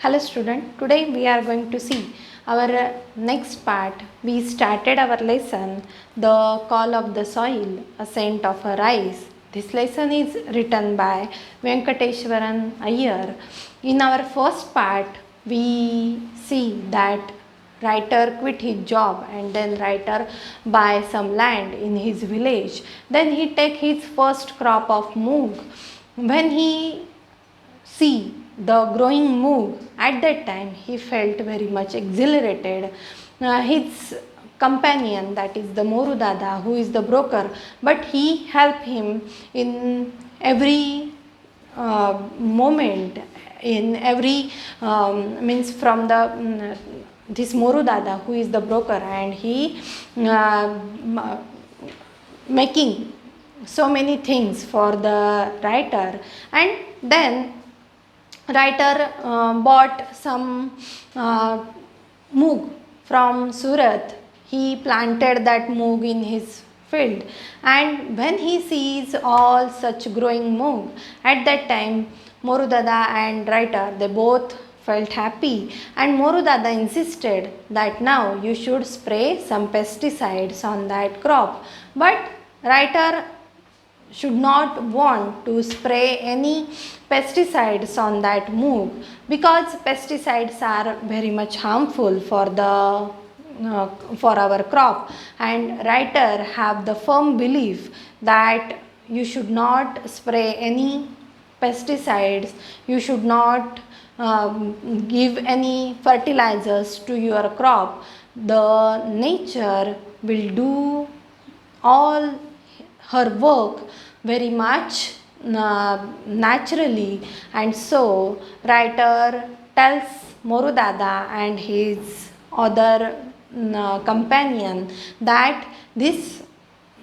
Hello student, today we are going to see our next part. We started our lesson, The Call of the Soil, A Scent of a Rice. This lesson is written by Venkateshwaran Iyer. In our first part, we see that writer quit his job and then writer buy some land in his village. Then he take his first crop of moong. When he see the growing moog, at that time he felt very much exhilarated. His companion, that is the Moru Dada, who is the broker, but he helped him in every moment, in every means from the this Moru Dada, who is the broker, and he making so many things for the writer. And then writer bought some moog from Surat. He planted that moog in his field, and when he sees all such growing moog, at that time Moru Dada and writer, they both felt happy, and Moru Dada insisted that now you should spray some pesticides on that crop. But writer should not want to spray any pesticides on that moog, because pesticides are very much harmful for the for our crop, and writer have the firm belief that you should not spray any pesticides, you should not give any fertilizers to your crop. The nature will do all her work very much naturally, and so writer tells Moru Dada and his other companion that this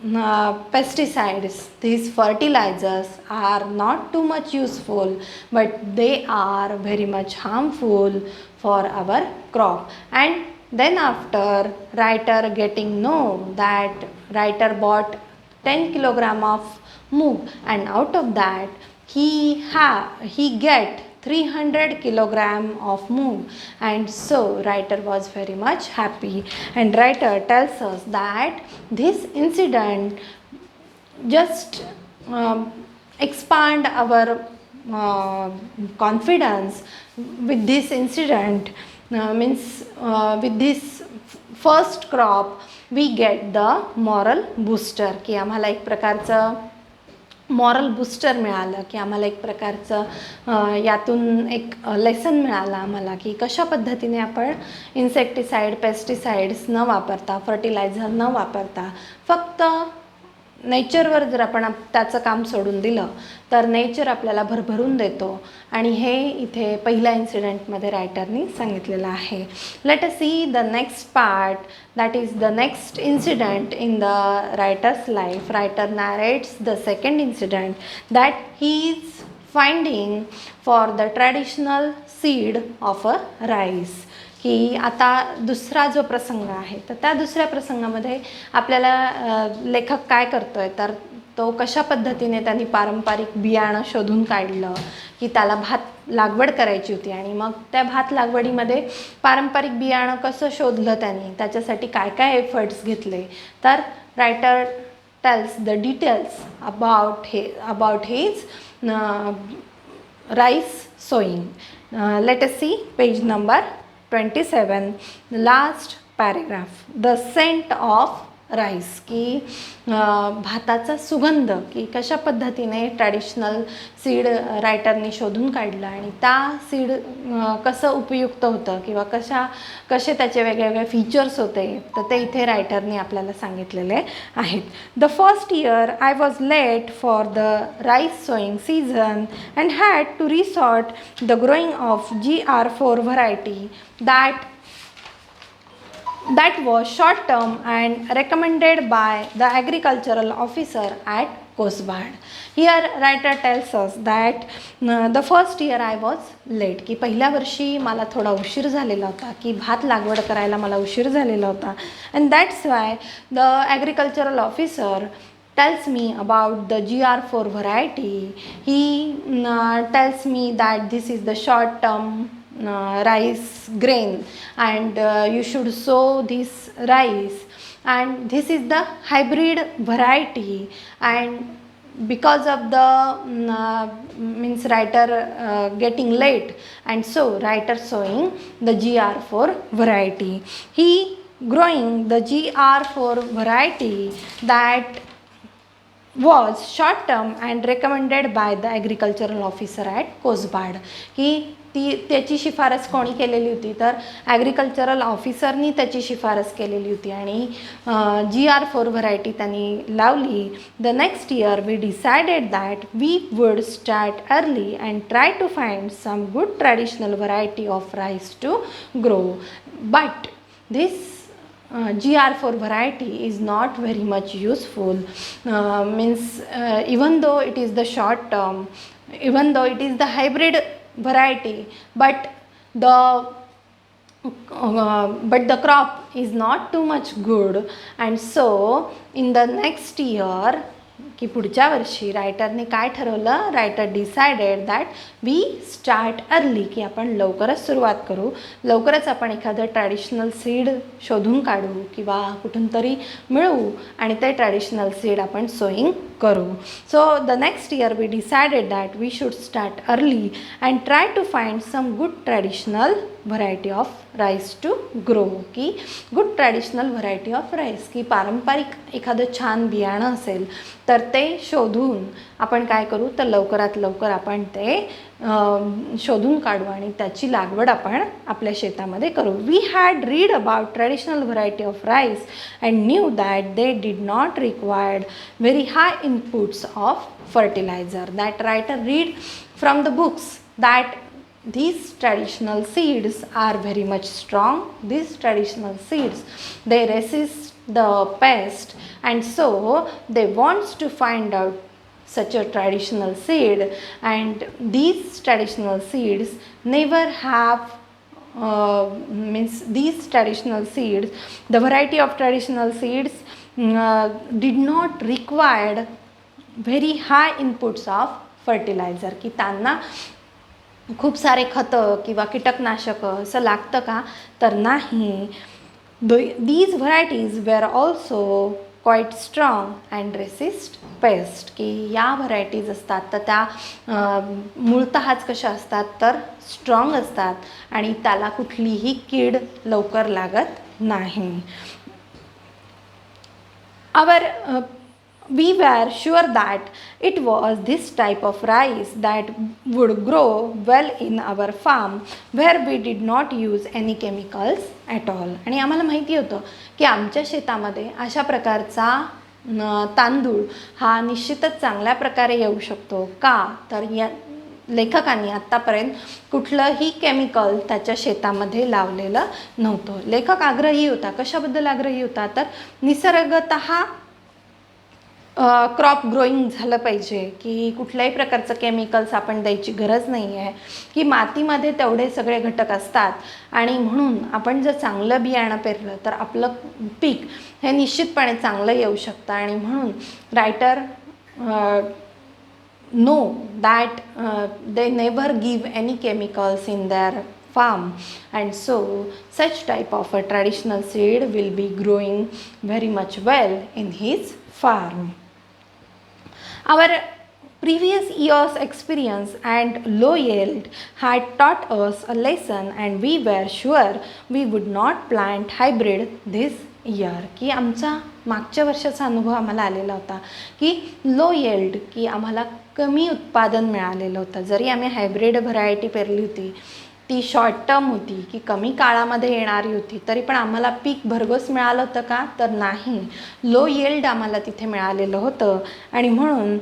pesticides, these fertilizers are not too much useful, but they are very much harmful for our crop. And then after writer getting know that writer bought 10 kilogram of moog, and out of that he get 300 kilogram of moog, and so writer was very much happy. And writer tells us that this incident just expand our confidence with this incident. With this first crop we get the moral booster, की आम्हाला एक प्रकारचं moral booster मिळालं, की आम्हाला एक प्रकारचं यातून एक लेसन मिळालं आम्हाला, की कशा पद्धतीने आपण इन्सेक्टिसाइड, पेस्टिसाइड्स न वापरता, फर्टिलायझर न वापरता, फक्त नेचरवर जर आपण त्याचं काम सोडून दिलं तर नेचर आपल्याला भरभरून देतो. आणि हे इथे पहिल्या इन्सिडेंटमध्ये रायटरनी सांगितलेलं आहे. Let us see the next part, that is the next incident in the writer's life. Writer narrates the second incident that he is finding for the traditional seed of a rice. की आता दुसरा जो प्रसंग आहे, तर त्या दुसऱ्या प्रसंगामध्ये आपल्याला लेखक काय करतो आहे, तर तो कशा पद्धतीने त्यांनी पारंपरिक बियाणं शोधून काढलं, की त्याला भात लागवड करायची होती, आणि मग त्या भात लागवडीमध्ये पारंपरिक बियाणं कसं शोधलं त्यांनी, त्याच्यासाठी काय काय एफर्ट्स घेतले. तर writer tells the details about his rice sowing. Let us see page number 27, last paragraph. The scent of rice, की भाताचा सुगंध, की कशा पद्धतीने ट्रॅडिशनल सीड रायटरनी शोधून काढलं, आणि त्या सीड कसं उपयुक्त होतं, किंवा कसे त्याचे वेगवेगळे फीचर्स होते, तर ते इथे रायटरनी आपल्याला सांगितलेले आहेत. The first year I was late for the rice sowing season and had to resort the growing of GR4 variety that was short term and recommended by the agricultural officer at Kosbad. Here writer tells us that the first year I was late, की पहिल्या वर्षी मला थोडा उशीर झालेला होता, की भात लागवड करायला मला उशीर झालेला होता. and that's why the agricultural officer tells me about the GR4 variety. He tells me that this is the short term rice grain, and you should sow this rice, and this is the hybrid variety. And because of the means writer getting late, and so writer sowing the GR4 variety. He growing the GR4 variety that was short term and recommended by the agricultural officer at Kosbad. की त्याची शिफारस कोणी केलेली होती, तर agricultural ऑफिसरनी त्याची शिफारस केलेली होती, आणि GR4 व्हरायटी त्यांनी लावली. The next year we decided that we would start early and try to find some good traditional variety of rice to grow. But this GR4 variety is not very much useful, means even though it is the short term, even though it is the hybrid variety, but the crop is not too much good. And so in the next year, की पुढच्या वर्षी रायटरने काय ठरवलं, writer decided that we start early, की आपण लवकरच सुरुवात करू, लवकरच आपण एखादं ट्रॅडिशनल सीड शोधून काढू किंवा कुठून तरी मिळवू आणि ते ट्रॅडिशनल सीड आपण सोईंग करू. So the next year we decided that we should start early and try to find some good traditional variety of rice to grow. की good traditional variety of rice, की पारंपरिक एखादं छान बियाणं असेल तर ते शोधून आपण काय करू, तर लवकरात लवकर आपण ते शोधून काढू आणि त्याची लागवड आपण आपल्या शेतामध्ये करू. We had read about traditional variety of rice and knew that they did not required very high inputs of fertiliser. That writer read from the books that these traditional seeds are very much strong. These traditional seeds, they resist the pest, and so they wants to find out such a traditional seed, and these traditional seeds never have means these traditional seeds, the variety of traditional seeds did not required very high inputs of fertilizer. की त्यांना खूप सारे खतं किंवा कीटकनाशकं असं लागतं का, तर नाही. These varieties were also quite strong and resist pest. की या व्हरायटीज असतात तर त्या मूळतःच कशा असतात, तर स्ट्रॉंग असतात आणि त्याला कुठलीही कीड लवकर लागत नाही. We were sure that it was this type of rice that would grow well in our farm where we did not use any chemicals at all. आणि आम्हाला माहिती होतं की आमच्या शेतामध्ये अशा प्रकारचा तांदूळ हा निश्चितच चांगल्या प्रकारे येऊ शकतो. का, तर या लेखकांनी आत्तापर्यंत कुठलंही केमिकल त्याच्या शेतामध्ये लावलेलं नव्हतं. लेखक आग्रही होता. कशाबद्दल आग्रही होता, तर निसर्गतः क्रॉप ग्रोईंग झालं पाहिजे, की कुठल्याही प्रकारचं केमिकल्स आपण द्यायची गरज नाही आहे, की मातीमध्ये तेवढे सगळे घटक असतात आणि म्हणून आपण जर चांगलं बियाणं पेरलं तर आपलं पीक हे निश्चितपणे चांगलं येऊ शकतं. आणि म्हणून writer know that they never give any chemicals in their farm, and so such type of a traditional seed will be growing very much well in his farm. Our previous year's experience and low yield had taught us a lesson, and we were sure we would not plant hybrid this year. की आमचा मागच्या वर्षाचा अनुभव आम्हाला आलेला होता की low yield, की आम्हाला कमी उत्पादन मिळालेलं होतं. जरी आम्ही हायब्रिड व्हरायटी पेरली होती, ती शॉर्ट टर्म होती, की कमी काळामध्ये येणारी होती, तरी पण आम्हाला पीक भरघोस मिळालं होतं का, तर नाही. लो येल्ड आम्हाला तिथे मिळालेलं होतं. आणि म्हणून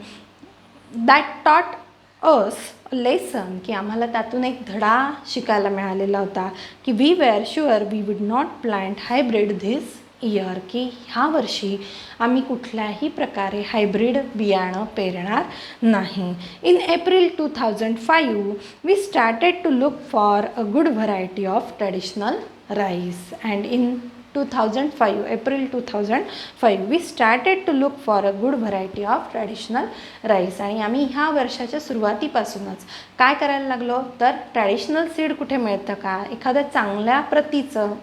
दॅट टॉट अस लेसन, की आम्हाला त्यातून एक धडा शिकायला मिळालेला होता की we were sure we would not plant hybrid this year, की ह्या वर्षी आम्ही कुठल्याही प्रकारे हायब्रिड बियाणं पेरणार नाही. In April 2005 we started to look for a good variety of traditional rice, and in 2005, April 2005, we started to look for a good variety of traditional rice. आणि आम्ही ह्या वर्षाच्या सुरुवातीपासूनच काय करायला लागलो तर ट्रॅडिशनल सीड कुठे मिळतं का, एखाद्या चांगल्या प्रतीचं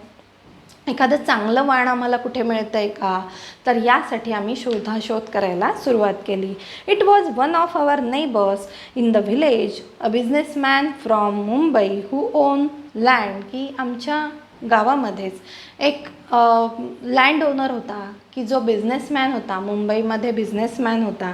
एखादं चांगलं वाण आम्हाला कुठे मिळतं आहे का, तर यासाठी आम्ही शोधाशोध करायला सुरुवात केली. It was one of our neighbours in the village, a businessman from Mumbai who own land, की आमच्या गावामध्येच एक लँड ओनर होता की जो बिझनेसमॅन होता, मुंबईमध्ये बिझनेसमॅन होता,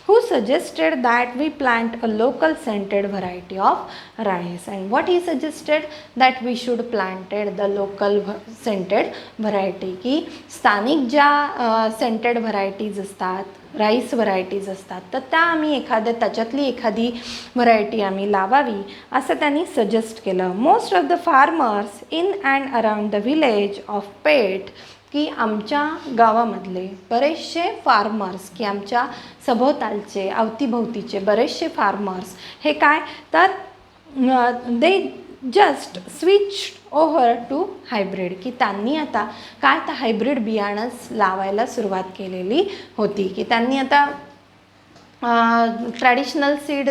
who suggested that we plant a local scented variety of rice. And what he suggested that we should planted the local scented variety, की स्थानिक ज्या सेंटेड व्हरायटीज असतात, राईस व्हरायटीज असतात, तर त्या आम्ही त्याच्यातली एखादी व्हरायटी आम्ही लावावी असं त्यांनी सजेस्ट केलं. Most of the farmers in and around the village of Peth, की आमच्या गावामधले बरेचसे फार्मर्स, की आमच्या सभोवतालचे अवतीभोवतीचे बरेचसे फार्मर्स हे काय तर they just switch over to hybrid, की त्यांनी आता काय तर हायब्रिड बियाणंच लावायला सुरुवात केलेली होती, की त्यांनी आता ट्रॅडिशनल सीड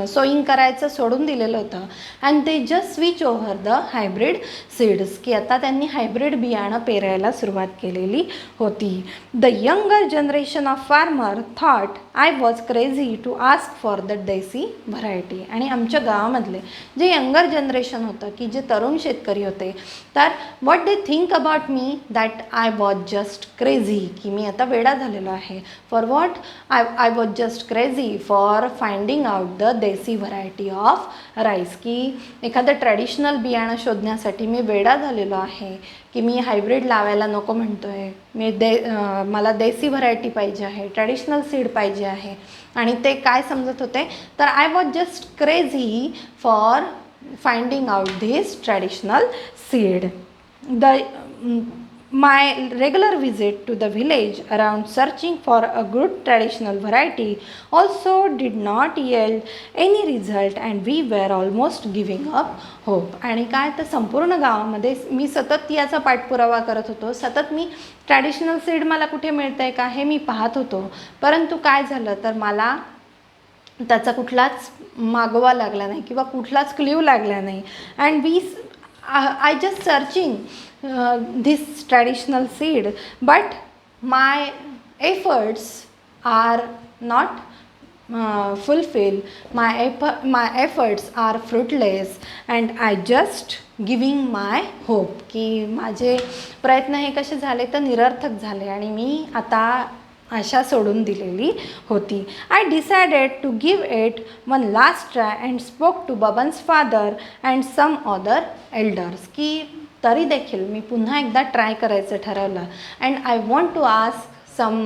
सोईंग करायचं सोडून दिलेलं होतं. And they just switch over the hybrid seeds, की आता त्यांनी हायब्रिड बियाणं पेरायला सुरुवात केलेली होती. The younger generation of farmer thought I was crazy to ask for the desi variety. आणि आमच्या गावामधले जे यंगर जनरेशन होतं, की जे तरुण शेतकरी होते, तर what they think about me that I was just crazy, की मी आता वेडा झालेलो आहे. For what I was just crazy for finding out the desi variety of rice, की एखादं ट्रॅडिशनल बियाणं शोधण्यासाठी मी वेडा झालेलो आहे, की मी हायब्रिड लावायला नको म्हणतो आहे, मला देसी व्हरायटी पाहिजे आहे, ट्रॅडिशनल सीड पाहिजे आहे. आणि ते काय समजत होते तर I was just crazy for finding out this traditional seed. My regular visit to the village around searching for a good traditional variety also did not yield any result and we were almost giving up hope. आणि काय तर संपूर्ण गावामध्ये मी सतत याचा पाठपुरावा करत होतो, सतत मी ट्रॅडिशनल सीड मला कुठे मिळतं आहे का हे मी पाहत होतो, परंतु काय झालं तर मला त्याचा कुठलाच मागोवा लागला नाही किंवा कुठलाच क्ल्यू लागला नाही. And I just searching this traditional seed, but my efforts are not fulfilled. My efforts are fruitless and I just giving my hope, की माझे प्रयत्न हे कसे झाले तर निरर्थक झाले आणि मी आता आशा सोडून दिलेली होती. I decided to give it one last try and spoke to Baban's father and some other elders, की तरी देखील मी पुन्हा एकदा ट्राय करायचं ठरवलं. And I want to ask some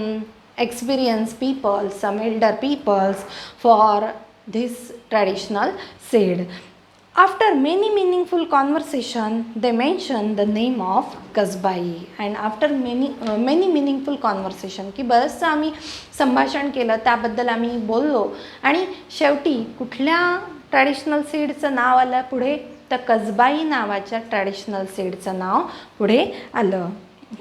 experienced people, some elder peoples for this traditional seed. After many meaningful conversation, they mentioned the name of कसबाई. And after many meaningful conversation, की बरंचसं आम्ही संभाषण केलं, त्याबद्दल आम्ही बोललो आणि शेवटी कुठल्या ट्रॅडिशनल सीडचं नाव आलं पुढे तर कसबाई नावाच्या ट्रॅडिशनल सीडचं नाव पुढे आलं.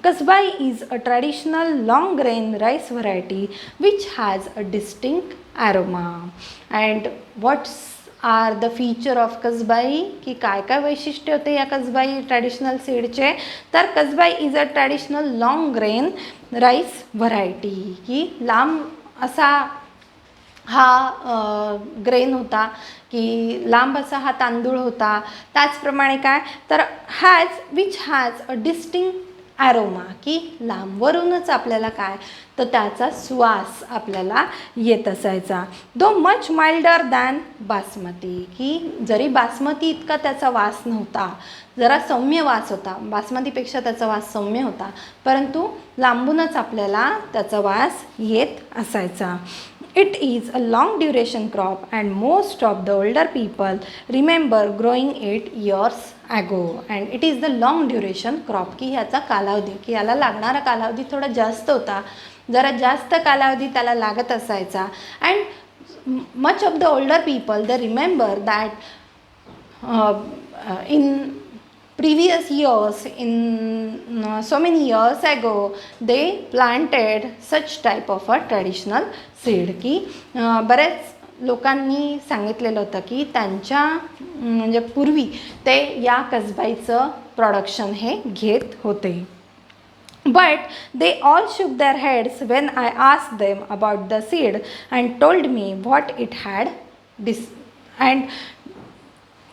Kasbai is a traditional long grain rice variety which has a distinct aroma. And what are the feature of Kasbai? की काय काय वैशिष्ट्य होते या कसबाई ट्रॅडिशनल सीडचे तर Kasbai is a traditional long grain rice variety, की लांब असा हा ग्रेन होता, की लांब असा हा तांदूळ होता. त्याचप्रमाणे काय तर which has a distinct aroma, की लांबवरूनच आपल्याला काय तर त्याचा सुवास आपल्याला येत असायचा. दो मच माइल्डर दॅन बासमती, की जरी बासमती इतका त्याचा वास नव्हता, जरा सौम्य वास होता, बासमतीपेक्षा त्याचा वास सौम्य होता, परंतु लांबूनच आपल्याला त्याचा वास येत असायचा. It is a long duration crop and most of the older people remember growing it years ago. And it is the long duration crop, की ह्याचा कालावधी, की याला लागणारा कालावधी थोडा जास्त होता, जरा जास्त कालावधी त्याला लागत असायचा. And much of the older people they remember that in previous years, in so many years ago, they planted such type of a traditional seed. की बरेच लोकांनी सांगितलेलं होतं की त्यांच्या म्हणजे पूर्वी ते या कसबाईचं प्रोडक्शन हे घेत होते. But they all shook their heads when I asked them about the seed and told me what it had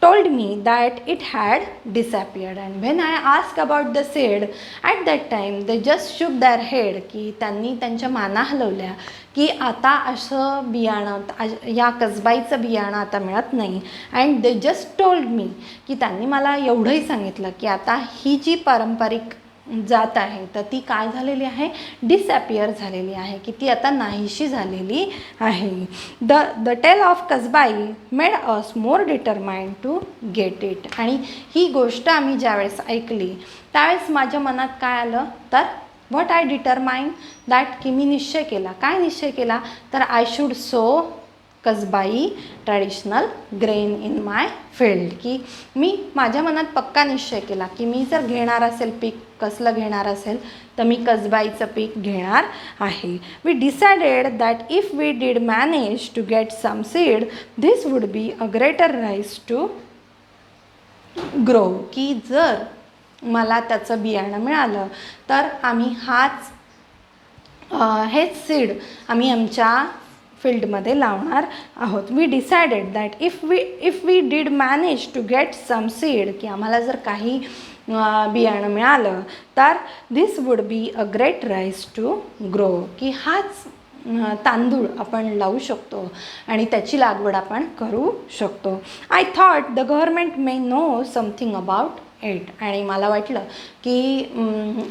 told me that it had disappeared. And when I asked about the seed, at that time they just shook their head, की त्यांनी त्यांच्या माना हलवल्या की आता असं बियाणं या कसबाईचं बियाणं आता मिळत नाही. And they just told me, की त्यांनी मला एवढंही सांगितलं की आता ही जी पारंपरिक जात आहे तर ती काय झालेली आहे, डिसअपियर झालेली आहे, की ती आता नाहीशी झालेली आहे. The tale of Kasbai made us more determined to get it. आणि ही गोष्ट आम्ही ज्यावेळेस ऐकली त्यावेळेस माझ्या मनात काय आलं तर व्हॉट आय डिटरमाइंड दॅट, की मी निश्चय केला. काय निश्चय केला तर I should sow Kasbai traditional grain in my field. की मी माझ्या मनात पक्का निश्चय केला की मी जर घेणार असेल पीक कसलं घेणार असेल तर मी कसबाईचं पीक घेणार आहे. We decided that if we did manage to get some seed this would be a greater rice to grow. की जर मला त्याचं बियाणं मिळालं तर आम्ही हेच सीड आम्ही आमच्या फील्डमध्ये लावणार आहोत. We decided that if we did manage to get some seed, की आम्हाला जर काही बियाणं मिळालं तर this would be a great rice to grow. की हाच तांदूळ आपण लावू शकतो आणि त्याची लागवड आपण करू शकतो. I thought the government may know something about it. आणि मला वाटलं की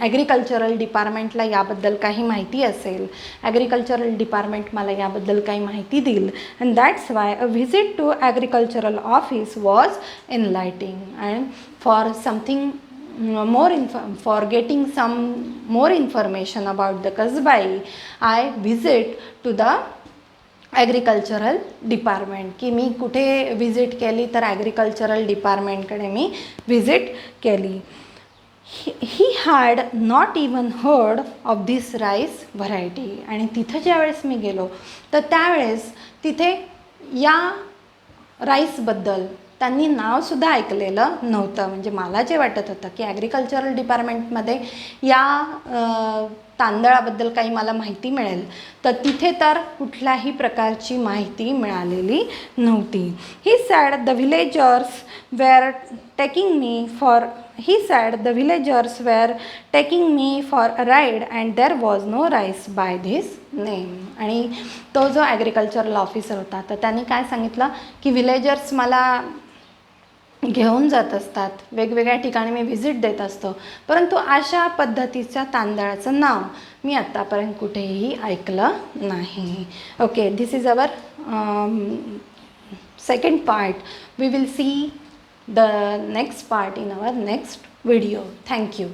ॲग्रिकल्चरल डिपार्टमेंटला याबद्दल काही माहिती असेल, ॲग्रिकल्चरल डिपार्टमेंट मला याबद्दल काही माहिती देईल. And that's why a visit to agricultural office was enlightening. And for something for getting some more information about the Kasbai, I visit to the agricultural department. की मी कुठे व्हिजिट केली तर ॲग्रिकल्चरल डिपार्टमेंटकडे मी व्हिजिट केली. He had not even heard of this rice variety. आणि तिथं ज्यावेळेस मी गेलो तर त्यावेळेस तिथे या राईसबद्दल त्यांनी नावसुद्धा ऐकलेलं नव्हतं. म्हणजे मला जे वाटत होतं की ॲग्रिकल्चरल डिपार्टमेंटमध्ये या तांदळाबद्दल काही मला माहिती मिळेल तर तिथे तर कुठल्याही प्रकारची माहिती मिळालेली नव्हती. He said the villagers were taking me for a ride and there was no rice by this name. आणि तो जो ॲग्रिकल्चरल ऑफिसर होता तर त्यांनी काय सांगितलं की व्हिलेजर्स मला घेऊन जात असतात, वेगवेगळ्या ठिकाणी मी व्हिजिट देत असतो, परंतु अशा पद्धतीच्या तांदळाचं नाव मी आत्तापर्यंत कुठेही ऐकलं नाही. Okay, this is our second part. We will see the next part in our next video. Thank you.